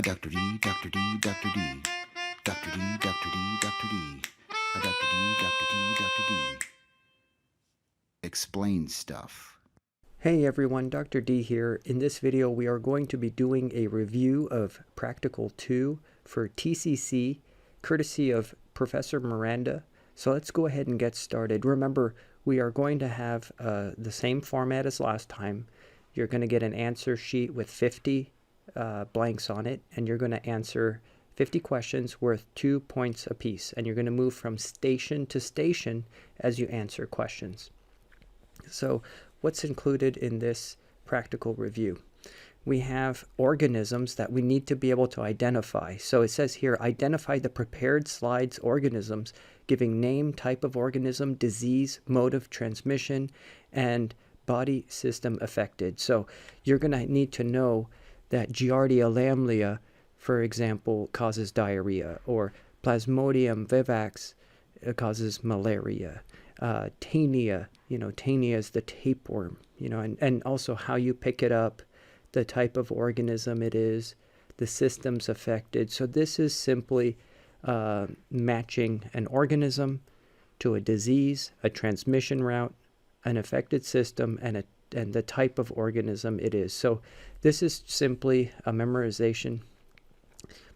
Dr. D, Dr. D, Dr. D. Dr. D, Dr. D, Dr. D. Dr. D, Dr. D, Dr. D. Explain stuff. Hey everyone, Dr. D here. In this video, we are going to be doing a review of Practical 2 for TCC, courtesy of Professor Miranda. So let's go ahead and get started. Remember, we are going to have the same format as last time. You're going to get an answer sheet with 50 blanks on it, and you're going to answer 50 questions worth 2 points apiece. And you're going to move from station to station as you answer questions. So what's included in this practical review? We have organisms that we need to be able to identify. So it says here, identify the prepared slides organisms, giving name, type of organism, disease, mode of transmission, and body system affected. So you're going to need to know that Giardia lamblia, for example, causes diarrhea, or Plasmodium vivax causes malaria. Taenia, Taenia is the tapeworm, and also how you pick it up, the type of organism it is, the systems affected. So this is simply matching an organism to a disease, a transmission route, an affected system, and the type of organism it is. So this is simply a memorization.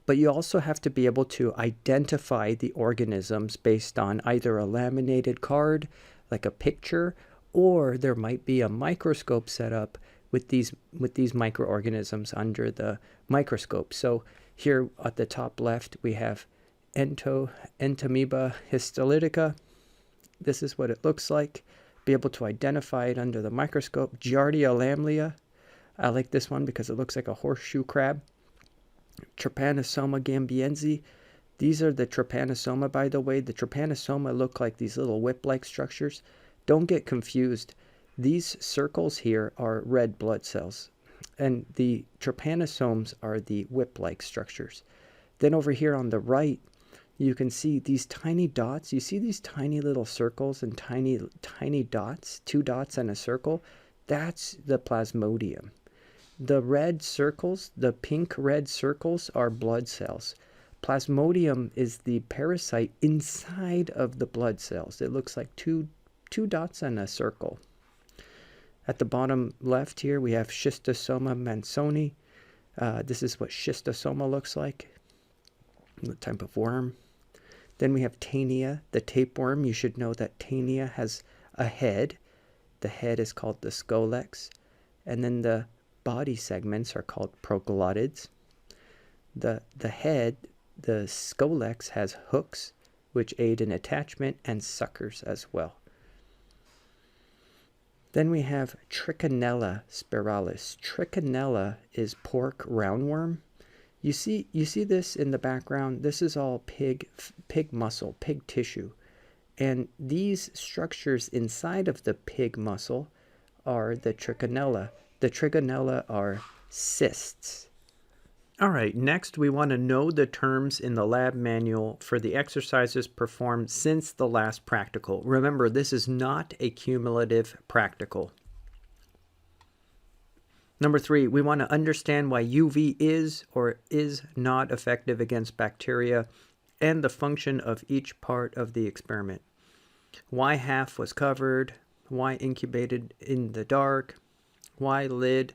But you also have to be able to identify the organisms based on either a laminated card, like a picture, or there might be a microscope set up with these microorganisms under the microscope. So here at the top left, we have Entamoeba histolytica. This is what it looks like. Be able to identify it under the microscope. Giardia lamblia. I like this one because it looks like a horseshoe crab. Trypanosoma gambiense. These are the trypanosoma, by the way. The trypanosoma look like these little whip-like structures. Don't get confused. These circles here are red blood cells, and the trypanosomes are the whip-like structures. Then over here on the right, you can see these tiny dots. You see these tiny little circles and tiny dots, 2 dots and a circle? That's the plasmodium. The red circles, the pink red circles, are blood cells. Plasmodium is the parasite inside of the blood cells. It looks like two dots and a circle. At the bottom left here, we have Schistosoma mansoni. This is what schistosoma looks like, the type of worm. Then we have Taenia, the tapeworm. You should know that Taenia has a head. The head is called the scolex. And then the body segments are called proglottids. The head, the scolex, has hooks which aid in attachment, and suckers as well. Then we have Trichinella spiralis. Trichinella is pork roundworm. You see this in the background. This is all pig muscle, pig tissue. And these structures inside of the pig muscle are the trichinella. The trichinella are cysts. All right, next we want to know the terms in the lab manual for the exercises performed since the last practical. Remember, this is not a cumulative practical. Number 3, we want to understand why UV is or is not effective against bacteria and the function of each part of the experiment. Why half was covered, why incubated in the dark, why lid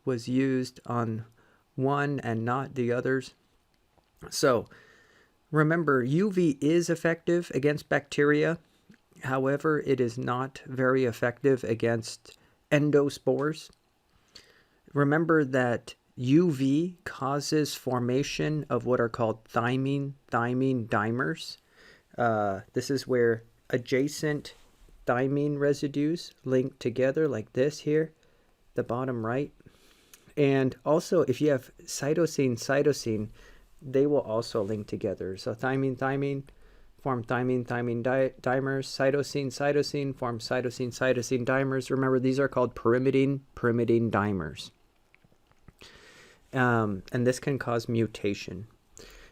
was used on one and not the others. So remember, UV is effective against bacteria. However, it is not very effective against endospores. Remember that UV causes formation of what are called thymine dimers. This is where adjacent thymine residues link together like this here, the bottom right. And also, if you have cytosine, they will also link together. So thymine form thymine dimers. Cytosine form cytosine dimers. Remember, these are called pyrimidine dimers. And this can cause mutation.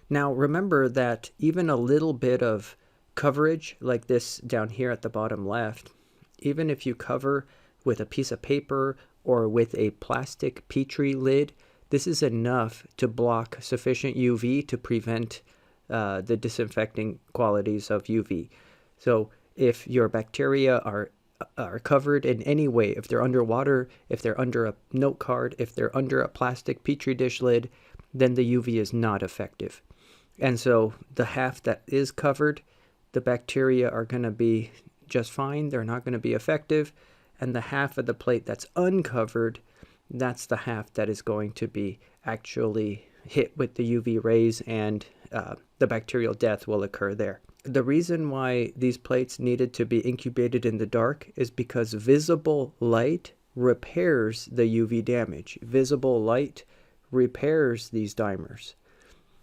Now, remember that even a little bit of coverage, like this down here at the bottom left, even if you cover with a piece of paper or with a plastic Petri lid, This is enough to block sufficient UV to prevent the disinfecting qualities of UV. So if your bacteria are covered in any way, if they're underwater, if they're under a note card, if they're under a plastic petri dish lid, then the UV is not effective. And so the half that is covered, the bacteria are going to be just fine. They're not going to be effective. And the half of the plate that's uncovered, that's the half that is going to be actually hit with the UV rays, and the bacterial death will occur there. The reason why these plates needed to be incubated in the dark is because visible light repairs the UV damage. Visible light repairs these dimers.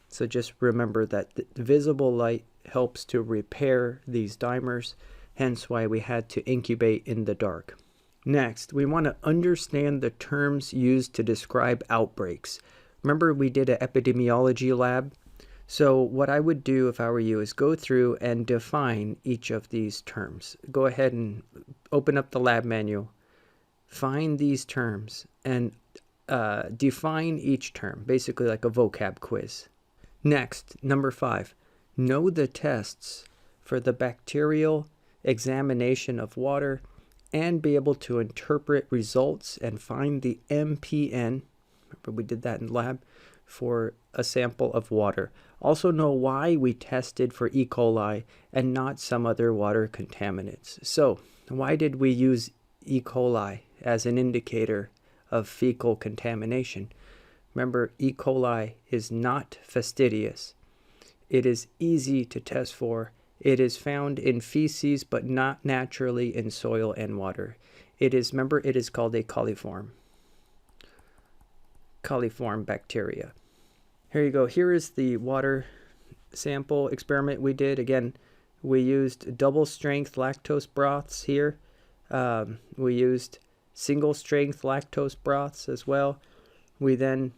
So just remember that the visible light helps to repair these dimers, hence why we had to incubate in the dark. Next, we want to understand the terms used to describe outbreaks. Remember, we did an epidemiology lab? So what I would do if I were you is go through and define each of these terms. Go ahead and open up the lab manual, find these terms, and define each term, basically like a vocab quiz. Next, number 5, know the tests for the bacterial examination of water and be able to interpret results and find the MPN. Remember, we did that in lab for a sample of water. Also know why we tested for E. coli and not some other water contaminants. So, why did we use E. coli as an indicator of fecal contamination? Remember, E. coli is not fastidious. It is easy to test for. It is found in feces, but not naturally in soil and water. It is called a coliform bacteria. Here you go. Here is the water sample experiment we did. Again, we used double strength lactose broths here. We used single strength lactose broths as well. We then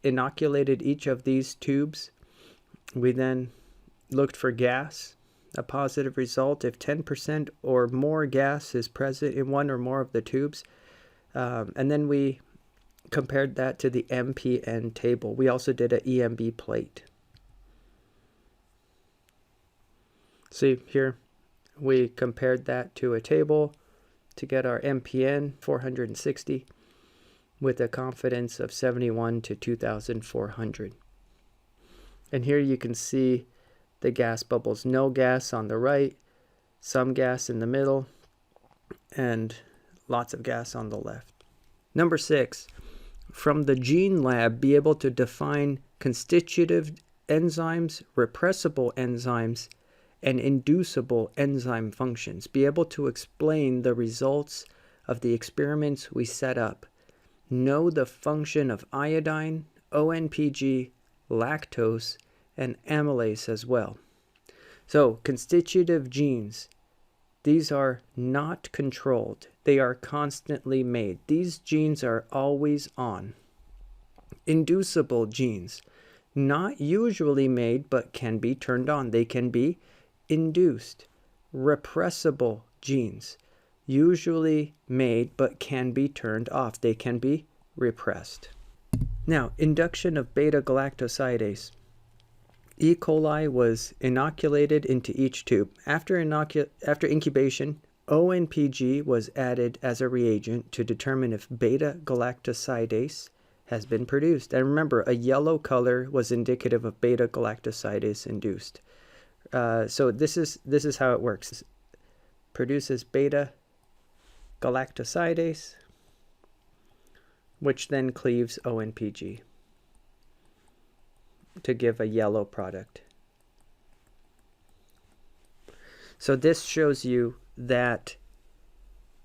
inoculated each of these tubes. We then looked for gas, a positive result if 10% or more gas is present in one or more of the tubes. And then we compared that to the MPN table. We also did an EMB plate. See here, we compared that to a table to get our MPN 460 with a confidence of 71 to 2,400. And here you can see the gas bubbles. No gas on the right, some gas in the middle, and lots of gas on the left. Number 6, from the gene lab, be able to define constitutive enzymes, repressible enzymes, and inducible enzyme functions. Be able to explain the results of the experiments we set up. Know the function of iodine, ONPG, lactose, and amylase as well. So, constitutive genes, these are not controlled. They are constantly made. These genes are always on. Inducible genes, not usually made, but can be turned on. They can be induced. Repressible genes, usually made, but can be turned off. They can be repressed. Now, induction of beta-galactosidase. E. coli was inoculated into each tube. After incubation, ONPG was added as a reagent to determine if beta-galactosidase has been produced. And remember, a yellow color was indicative of beta-galactosidase induced. So this is how it works. Produces beta-galactosidase, which then cleaves ONPG to give a yellow product. So this shows you that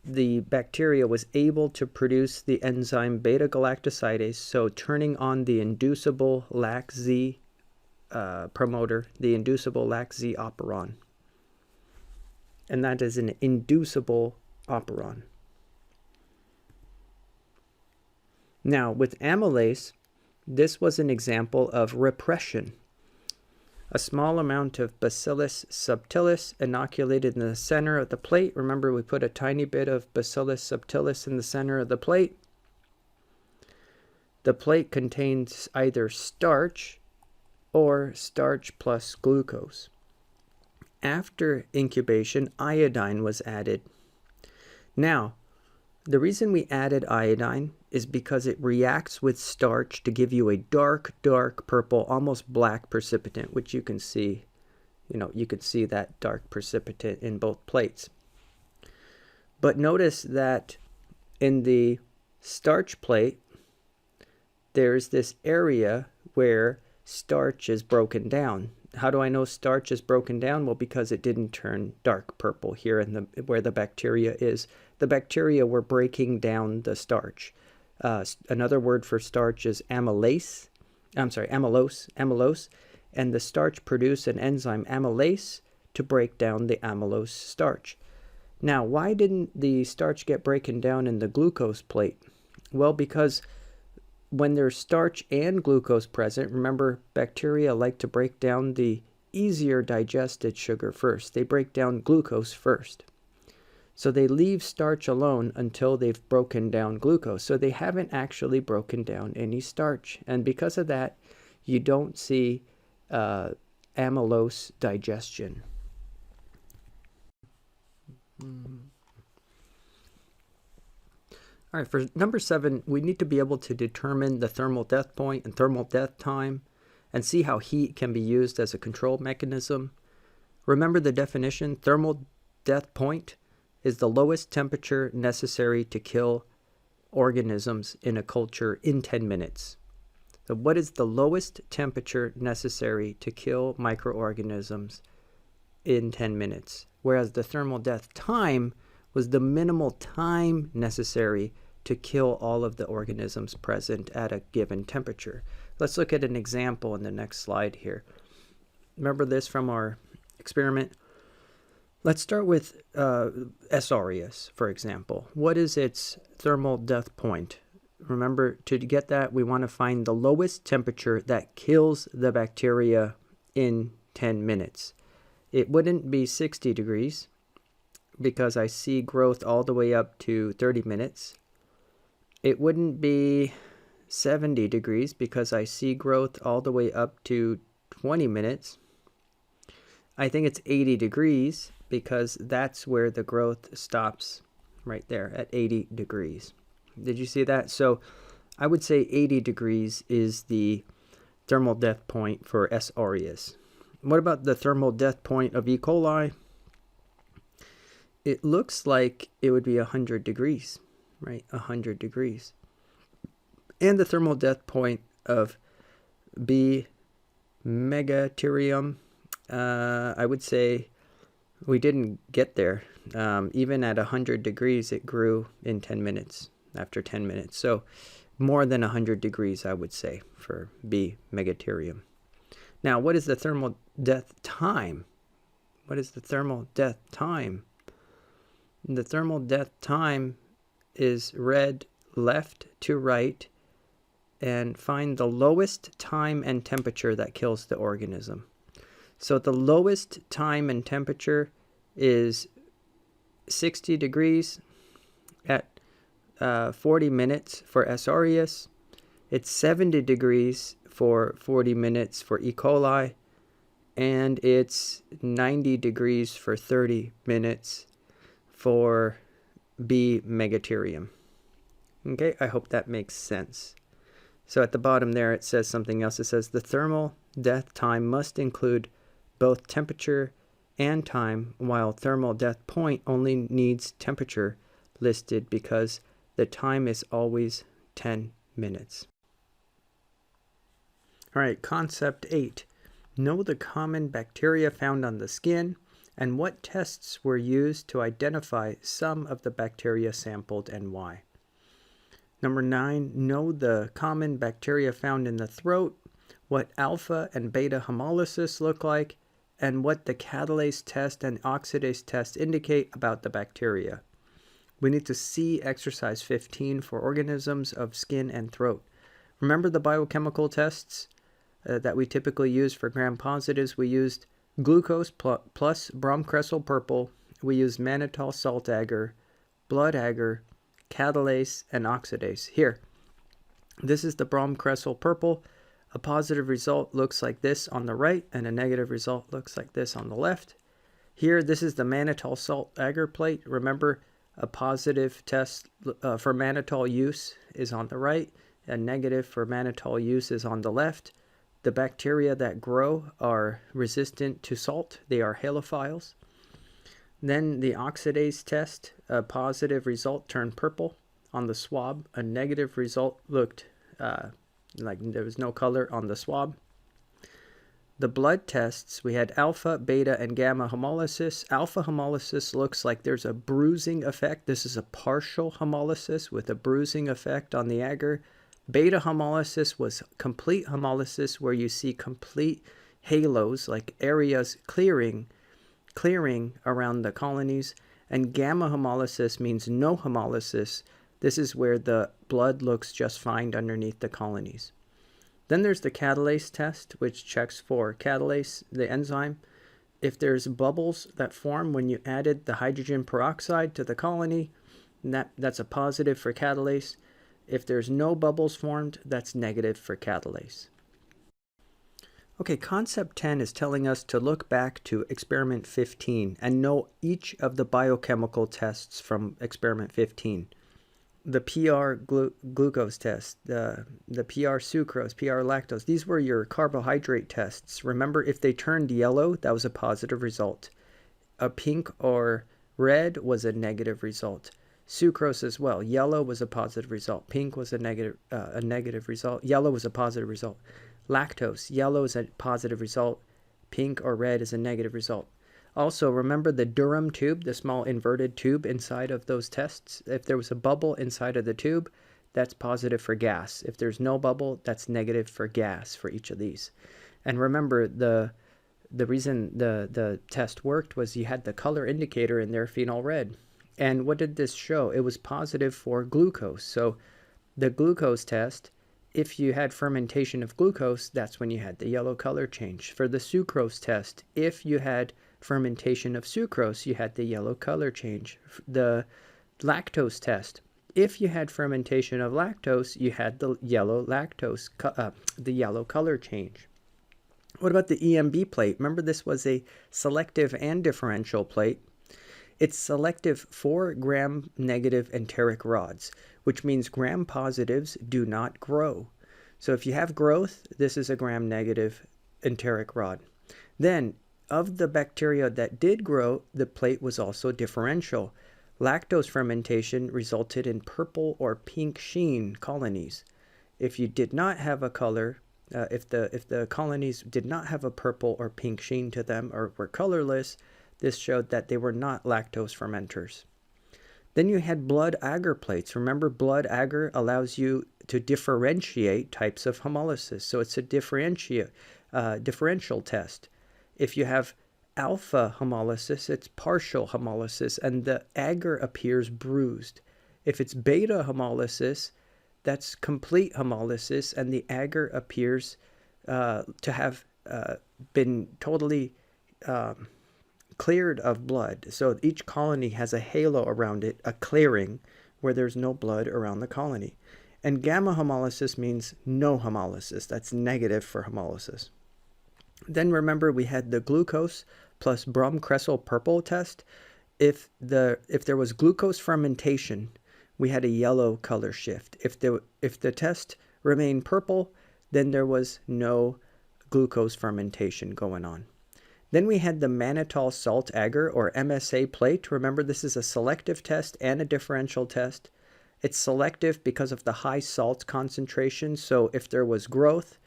the bacteria was able to produce the enzyme beta-galactosidase, so turning on the inducible LAC-Z promoter, the inducible LAC-Z operon. And that is an inducible operon. Now, with amylase, this was an example of repression. A small amount of Bacillus subtilis inoculated in the center of the plate. Remember, we put a tiny bit of Bacillus subtilis in the center of the plate. the plate contains either starch or starch plus glucose. After incubation, iodine was added. Now, the reason we added iodine is because it reacts with starch to give you a dark, dark purple, almost black precipitant, which you can see, you can see that dark precipitant in both plates. But notice that in the starch plate, there's this area where starch is broken down. How do I know starch is broken down? Well, because it didn't turn dark purple here in where the bacteria is. The bacteria were breaking down the starch. Another word for starch is amylose, and the starch produced an enzyme amylase to break down the amylose starch. Now, why didn't the starch get broken down in the glucose plate? Well, because when there's starch and glucose present, remember, bacteria like to break down the easier digested sugar first. They break down glucose first. So they leave starch alone until they've broken down glucose. So they haven't actually broken down any starch. And because of that, you don't see amylose digestion. All right, for number 7, we need to be able to determine the thermal death point and thermal death time and see how heat can be used as a control mechanism. Remember the definition: thermal death point is the lowest temperature necessary to kill organisms in a culture in 10 minutes. So what is the lowest temperature necessary to kill microorganisms in 10 minutes? Whereas the thermal death time was the minimal time necessary to kill all of the organisms present at a given temperature. Let's look at an example in the next slide here. Remember this from our experiment? Let's start with S. aureus, for example. What is its thermal death point? Remember, to get that, we want to find the lowest temperature that kills the bacteria in 10 minutes. It wouldn't be 60 degrees because I see growth all the way up to 30 minutes. It wouldn't be 70 degrees because I see growth all the way up to 20 minutes. I think it's 80 degrees because that's where the growth stops, right there at 80 degrees. Did you see that? So I would say 80 degrees is the thermal death point for S. aureus. What about the thermal death point of E. coli? It looks like it would be 100 degrees, right? 100 degrees. And the thermal death point of B. megatherium, I would say we didn't get there. Even at 100 degrees, it grew in 10 minutes, after 10 minutes. So more than 100 degrees, I would say, for B. megatherium. Now, what is the thermal death time? What is the thermal death time? The thermal death time is read left to right and find the lowest time and temperature that kills the organism. So the lowest time and temperature is 60 degrees at 40 minutes for S. aureus. It's 70 degrees for 40 minutes for E. coli. And it's 90 degrees for 30 minutes for B. megatherium. Okay, I hope that makes sense. So at the bottom there, it says something else. It says the thermal death time must include both temperature and time, while thermal death point only needs temperature listed because the time is always 10 minutes. All right, concept 8. Know the common bacteria found on the skin and what tests were used to identify some of the bacteria sampled and why. Number 9, know the common bacteria found in the throat, what alpha and beta hemolysis look like, and what the catalase test and oxidase test indicate about the bacteria. We need to see exercise 15 for organisms of skin and throat. Remember the biochemical tests that we typically use for gram-positives? We used glucose plus bromcresol purple. We used mannitol salt agar, blood agar, catalase, and oxidase. Here, This is the Bromkressel purple. A positive result looks like this on the right, and a negative result looks like this on the left. Here, this is the mannitol salt agar plate. Remember, a positive test for mannitol use is on the right, and negative for mannitol use is on the left. The bacteria that grow are resistant to salt. They are halophiles. Then the oxidase test, a positive result turned purple on the swab. A negative result looked like there was no color on the swab. The blood tests, we had alpha, beta, and gamma hemolysis. Alpha hemolysis looks like there's a bruising effect. This is a partial hemolysis with a bruising effect on the agar. Beta hemolysis was complete hemolysis, where you see complete halos, like areas clearing around the colonies. And gamma hemolysis means no hemolysis. This is where the blood looks just fine underneath the colonies. Then there's the catalase test, which checks for catalase, the enzyme. If there's bubbles that form when you added the hydrogen peroxide to the colony, that's a positive for catalase. If there's no bubbles formed, that's negative for catalase. Okay, concept 10 is telling us to look back to experiment 15 and know each of the biochemical tests from experiment 15. The PR glucose test, the PR sucrose, PR lactose, these were your carbohydrate tests. Remember, if they turned yellow, that was a positive result. A pink or red was a negative result. Sucrose as well. Yellow was a positive result. Pink was a negative result. Yellow was a positive result. Lactose, yellow is a positive result. Pink or red is a negative result. Also, remember the Durham tube, the small inverted tube inside of those tests? If there was a bubble inside of the tube, that's positive for gas. If there's no bubble, that's negative for gas for each of these. And remember, the reason the test worked was you had the color indicator in there, phenol red. And what did this show? It was positive for glucose. So the glucose test, if you had fermentation of glucose, that's when you had the yellow color change. For the sucrose test, if you had fermentation of sucrose, you had the yellow color change. The lactose test, if you had fermentation of lactose, you had the yellow the yellow color change. What about the EMB plate? Remember, this was a selective and differential plate. It's selective for gram-negative enteric rods, which means gram-positives do not grow. So if you have growth, this is a gram-negative enteric rod. Then, of the bacteria that did grow, the plate was also differential. Lactose fermentation resulted in purple or pink sheen colonies. If you did not have a color, if the colonies did not have a purple or pink sheen to them or were colorless, this showed that they were not lactose fermenters. Then you had blood agar plates. Remember, blood agar allows you to differentiate types of hemolysis. So it's a differential test. If you have alpha hemolysis, it's partial hemolysis, and the agar appears bruised. If it's beta hemolysis, that's complete hemolysis, and the agar appears to have been totally cleared of blood. So each colony has a halo around it, a clearing, where there's no blood around the colony. And gamma hemolysis means no hemolysis. That's negative for hemolysis. Then remember, we had the glucose plus Bromkressel purple test. If there was glucose fermentation, we had a yellow color shift. If the test remained purple, then there was no glucose fermentation going on. Then we had the mannitol salt agar, or MSA plate. Remember, this is a selective test and a differential test. It's selective because of the high salt concentration. So if there was growth,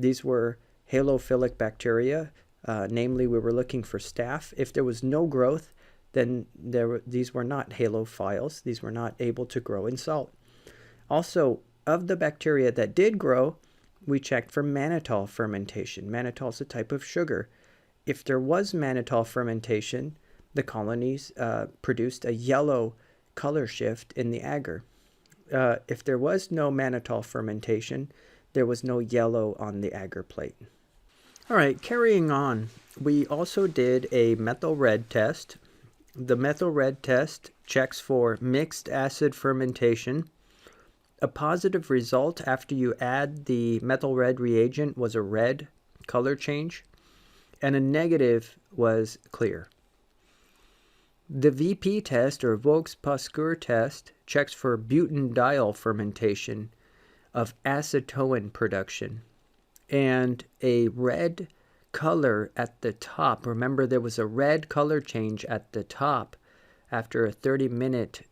these were halophilic bacteria. Namely, we were looking for staph. If there was no growth, then these were not halophiles. These were not able to grow in salt. Also, of the bacteria that did grow, we checked for mannitol fermentation. Mannitol is a type of sugar. If there was mannitol fermentation, the colonies produced a yellow color shift in the agar. If there was no mannitol fermentation, there was no yellow on the agar plate. All right, carrying on, we also did a methyl red test. The methyl red test checks for mixed acid fermentation A positive result after you add the methyl red reagent was a red color change, and a negative was clear. The VP test, or Vaux-Pasteur test, checks for butanediol fermentation of acetoin production, and a red color at the top. Remember, there was a red color change at the top after a 30-minute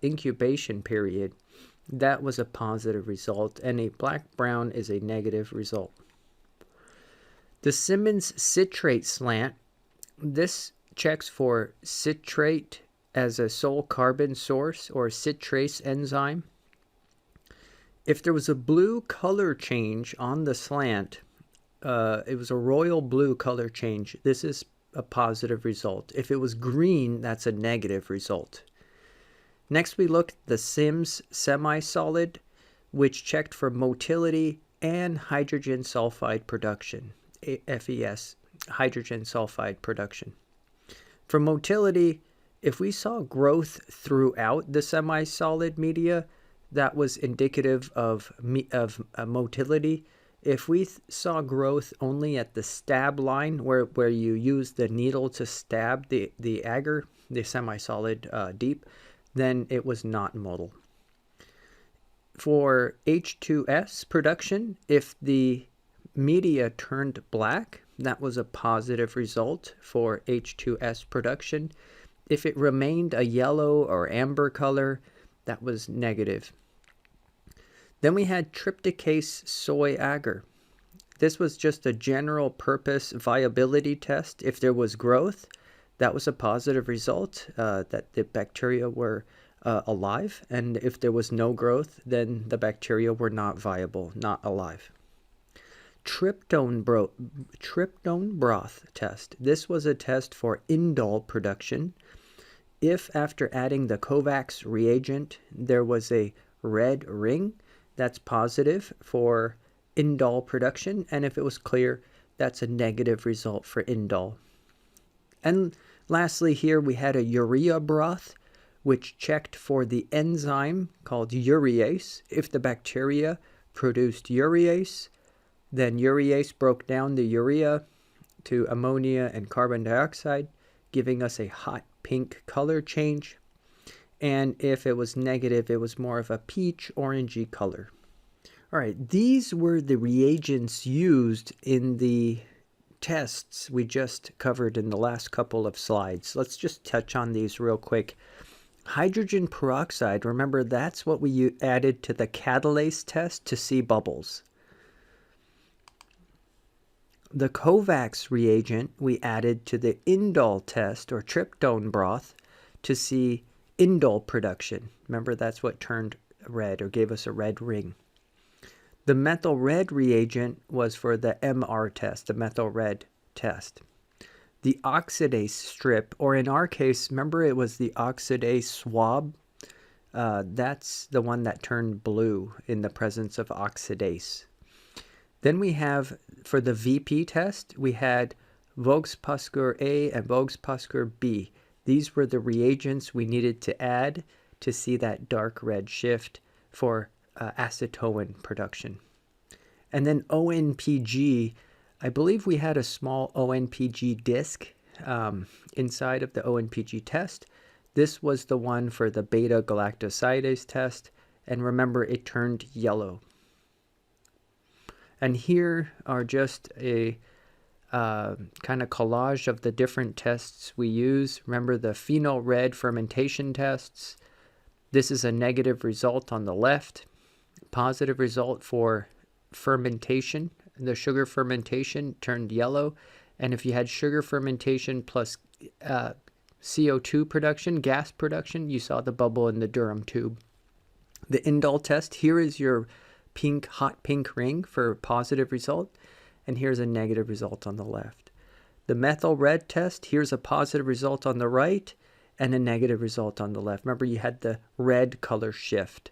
incubation period. That was a positive result, and a black-brown is a negative result. The Simmons citrate slant, this checks for citrate as a sole carbon source or citrase enzyme. If there was a blue color change on the slant, it was a royal blue color change, this is a positive result. If it was green, that's a negative result. Next, we looked at the Sims semi-solid, which checked for motility and hydrogen sulfide production, FES, hydrogen sulfide production. For motility, if we saw growth throughout the semi-solid media, that was indicative of motility. If we saw growth only at the stab line, where you use the needle to stab the agar, the semi-solid deep, then it was not motile. For H2S production, if the media turned black, that was a positive result for H2S production. If it remained a yellow or amber color, that was negative. Then we had trypticase soy agar. This was just a general purpose viability test. If there was growth, that was a positive result, that the bacteria were alive. And if there was no growth, then the bacteria were not viable, not alive. Tryptone broth test. This was a test for indole production. If after adding the Kovacs reagent, there was a red ring, that's positive for indole production. And if it was clear, that's a negative result for indole. And lastly, here we had a urea broth, which checked for the enzyme called urease. If the bacteria produced urease, then urease broke down the urea to ammonia and carbon dioxide, giving us a hot pink color change. And if it was negative, it was more of a peach orangey color. All right, these were the reagents used in the tests we just covered in the last couple of slides. Let's just touch on these real quick. Hydrogen peroxide, remember that's what we added to the catalase test to see bubbles. The Kovacs reagent we added to the indole test, or tryptone broth, to see indole production. Remember, that's what turned red or gave us a red ring. The methyl red reagent was for the MR test, the methyl red test. The oxidase strip, or in our case, remember it was the oxidase swab. That's the one that turned blue in the presence of oxidase. Then we have, for the VP test, we had Vaux-Pasteur A and Vaux-Pasteur B. These were the reagents we needed to add to see that dark red shift for acetoin production. And then ONPG, I believe we had a small ONPG disc inside of the ONPG test. This was the one for the beta-galactosidase test, and remember, it turned yellow. And here are just a kind of collage of the different tests we use. Remember the phenol red fermentation tests. This is a negative result on the left. Positive result for fermentation. The sugar fermentation turned yellow. And if you had sugar fermentation plus CO2 production, gas production, you saw the bubble in the Durham tube. The indole test, here is your pink, hot pink ring for positive result, and here's a negative result on the left. The methyl red test, here's a positive result on the right and a negative result on the left. Remember, you had the red color shift.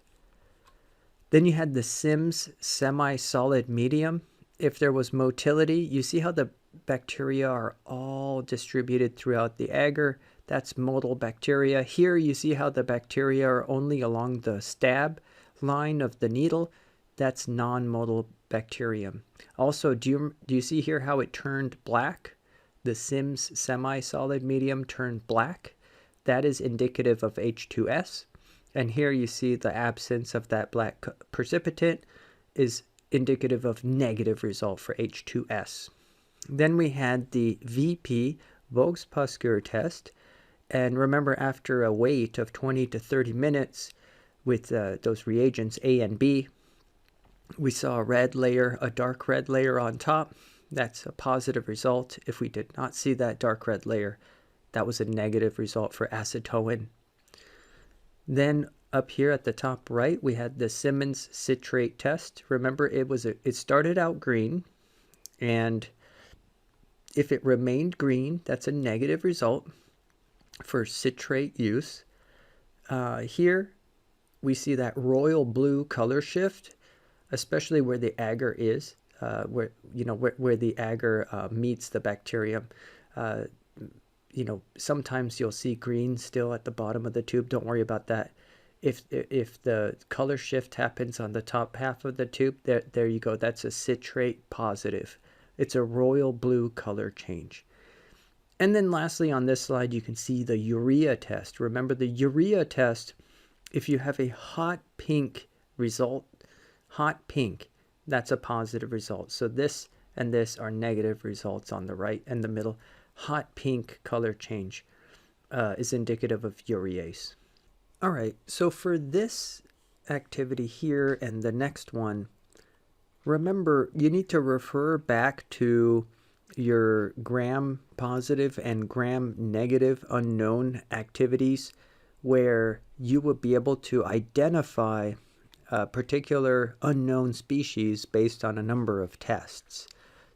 Then you had the Sims semi-solid medium. If there was motility, you see how the bacteria are all distributed throughout the agar. That's motile bacteria. Here you see how the bacteria are only along the stab, line of the needle, that's non-motile bacterium. Also, do you see here how it turned black? The Sims semi-solid medium turned black. That is indicative of H2S. And here you see the absence of that black precipitant is indicative of negative result for H2S. Then we had the VP, Voges-Pasteur test. And remember, after a wait of 20 to 30 minutes with those reagents A and B, we saw a red layer, a dark red layer on top. That's a positive result. If we did not see that dark red layer, that was a negative result for acetoin. Then up here at the top right, we had the Simmons citrate test. Remember, it started out green, and if it remained green, that's a negative result for citrate use. Here we see that royal blue color shift, especially where the agar is, where the agar meets the bacterium. Sometimes you'll see green still at the bottom of the tube. Don't worry about that. If the color shift happens on the top half of the tube, there you go. That's a citrate positive. It's a royal blue color change. And then lastly on this slide, you can see the urea test. Remember the urea test, if you have a hot pink result, hot pink, that's a positive result. So this and this are negative results on the right and the middle. Hot pink color change is indicative of urease. All right, so for this activity here and the next one, remember you need to refer back to your gram positive and gram negative unknown activities where you would be able to identify a particular unknown species based on a number of tests.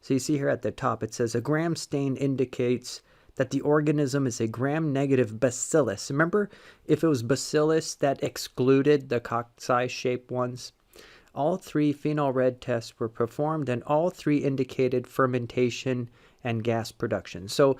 So you see here at the top, it says a gram stain indicates that the organism is a gram-negative bacillus. Remember, if it was bacillus, that excluded the cocci-shaped ones. All three phenol red tests were performed, and all three indicated fermentation and gas production. So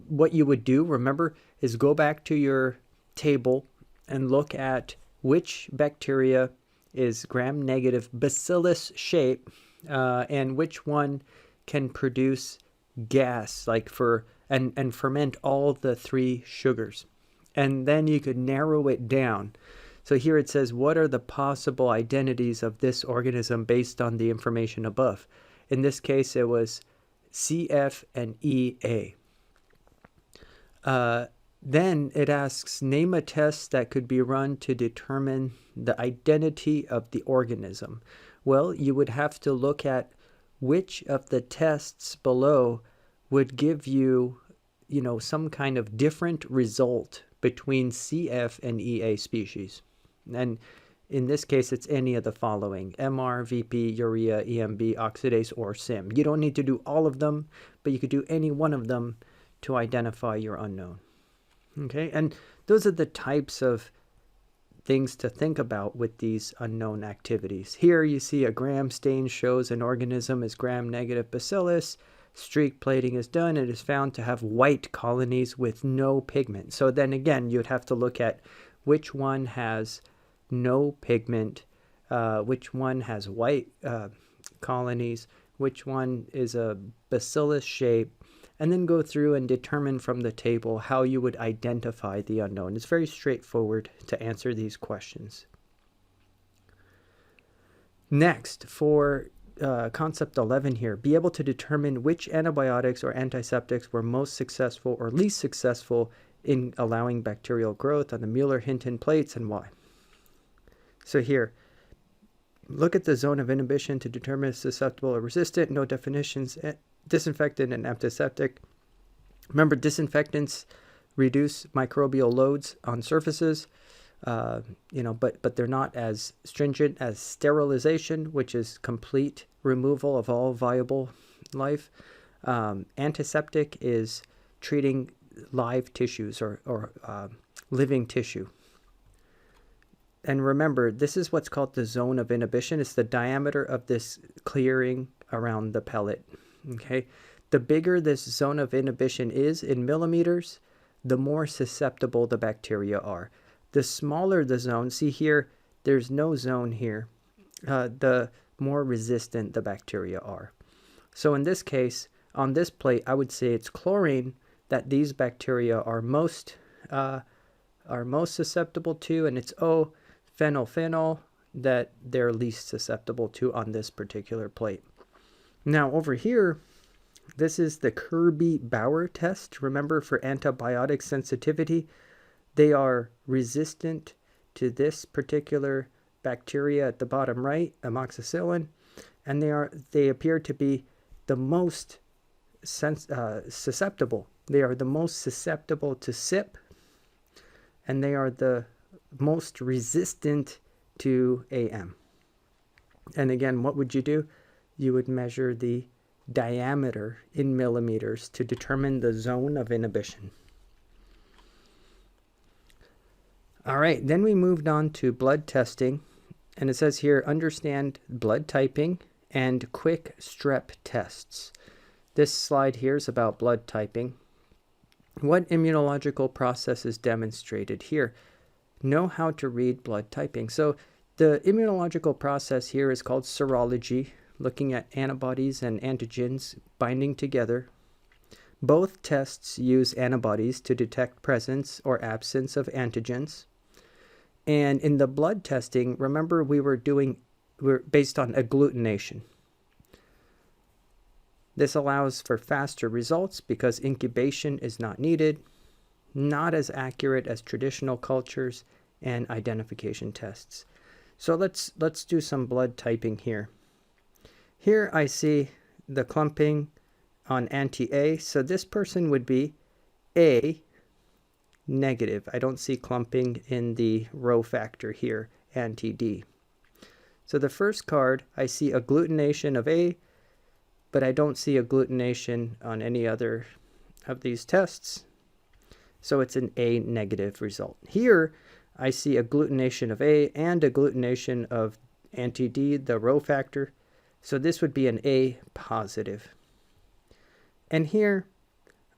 what you would do, remember, is go back to your table and look at which bacteria is gram-negative bacillus shape, and which one can produce gas, like and ferment all the three sugars. And then you could narrow it down. So here it says, what are the possible identities of this organism based on the information above? In this case, it was CF and EA. Then it asks, name a test that could be run to determine the identity of the organism. Well, you would have to look at which of the tests below would give you, some kind of different result between CF and EA species. And in this case, it's any of the following: MR, VP, urea, EMB, oxidase, or SIM. You don't need to do all of them, but you could do any one of them to identify your unknown. Okay, and those are the types of things to think about with these unknown activities. Here you see a gram stain shows an organism is gram-negative bacillus. Streak plating is done. It is found to have white colonies with no pigment. So then again, you'd have to look at which one has no pigment, which one has white colonies, which one is a bacillus shape, and then go through and determine from the table how you would identify the unknown. It's very straightforward to answer these questions. Next, for concept 11 here, be able to determine which antibiotics or antiseptics were most successful or least successful in allowing bacterial growth on the Mueller-Hinton plates and why. So here, look at the zone of inhibition to determine if susceptible or resistant. No definitions. Disinfectant and antiseptic. Remember, disinfectants reduce microbial loads on surfaces, but they're not as stringent as sterilization, which is complete removal of all viable life. Antiseptic is treating live tissues or living tissue. And remember, this is what's called the zone of inhibition. It's the diameter of this clearing around the pellet. Okay, the bigger this zone of inhibition is in millimeters, the more susceptible the bacteria are. The smaller the zone, see here, there's no zone here, the more resistant the bacteria are. So in this case, on this plate, I would say it's chlorine that these bacteria are most susceptible to, and it's phenylphenol that they're least susceptible to on this particular plate. Now over here, this is the Kirby-Bauer test. Remember, for antibiotic sensitivity, they are resistant to this particular bacteria at the bottom right, amoxicillin, and they appear to be the most susceptible. They are the most susceptible to SIP, and they are the most resistant to AM. And again, what would you do? You would measure the diameter in millimeters to determine the zone of inhibition. All right, then we moved on to blood testing, and it says here, understand blood typing and quick strep tests. This slide here is about blood typing. What immunological process is demonstrated here? Know how to read blood typing. So the immunological process here is called serology, looking at antibodies and antigens binding together. Both tests use antibodies to detect presence or absence of antigens. And in the blood testing, remember we're based on agglutination. This allows for faster results because incubation is not needed, not as accurate as traditional cultures and identification tests. So let's do some blood typing here. Here I see the clumping on anti-A, so this person would be A negative. I don't see clumping in the row factor here, anti-D. So the first card, I see agglutination of A, but I don't see agglutination on any other of these tests. So it's an A negative result. Here, I see agglutination of A and agglutination of anti-D, the row factor. So this would be an A positive. And here,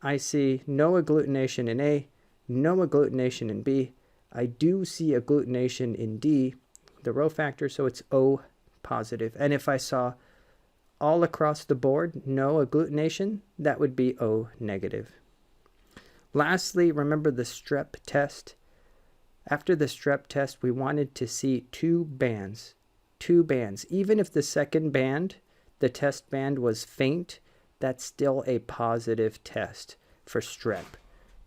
I see no agglutination in A, no agglutination in B. I do see agglutination in D, the row factor, so it's O positive. And if I saw all across the board no agglutination, that would be O negative. Lastly, remember the strep test. After the strep test, we wanted to see two bands. Even if the second band, the test band, was faint, that's still a positive test for strep.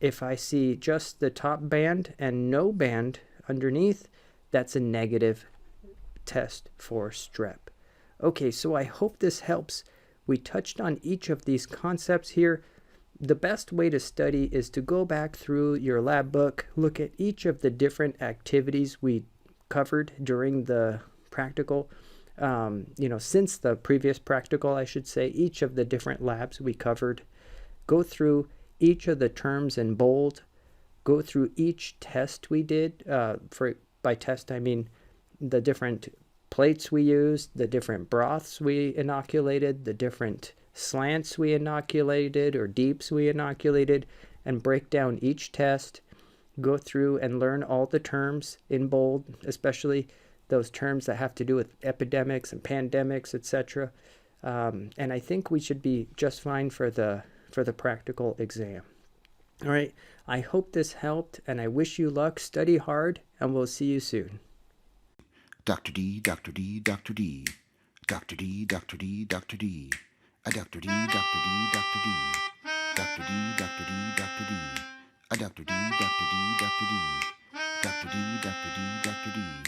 If I see just the top band and no band underneath, that's a negative test for strep. Okay, so I hope this helps. We touched on each of these concepts here. The best way to study is to go back through your lab book, look at each of the different activities we covered during the practical, since the previous practical, I should say, each of the different labs we covered. Go through each of the terms in bold. Go through each test we did. By test, I mean the different plates we used, the different broths we inoculated, the different slants we inoculated or deeps we inoculated, and break down each test. Go through and learn all the terms in bold, especially those terms that have to do with epidemics and pandemics, etc. And I think we should be just fine for the practical exam. All right, I hope this helped, and I wish you luck. Study hard, and we'll see you soon. Dr. D, Dr. D, Dr. D. Dr. D, Dr. D, Dr. D. A Dr. D, Dr. D, Dr. D. Dr. D, Dr. D, Dr. D. A Dr. D, Dr. D, Dr. D. Dr. D, Dr. D, Dr. D.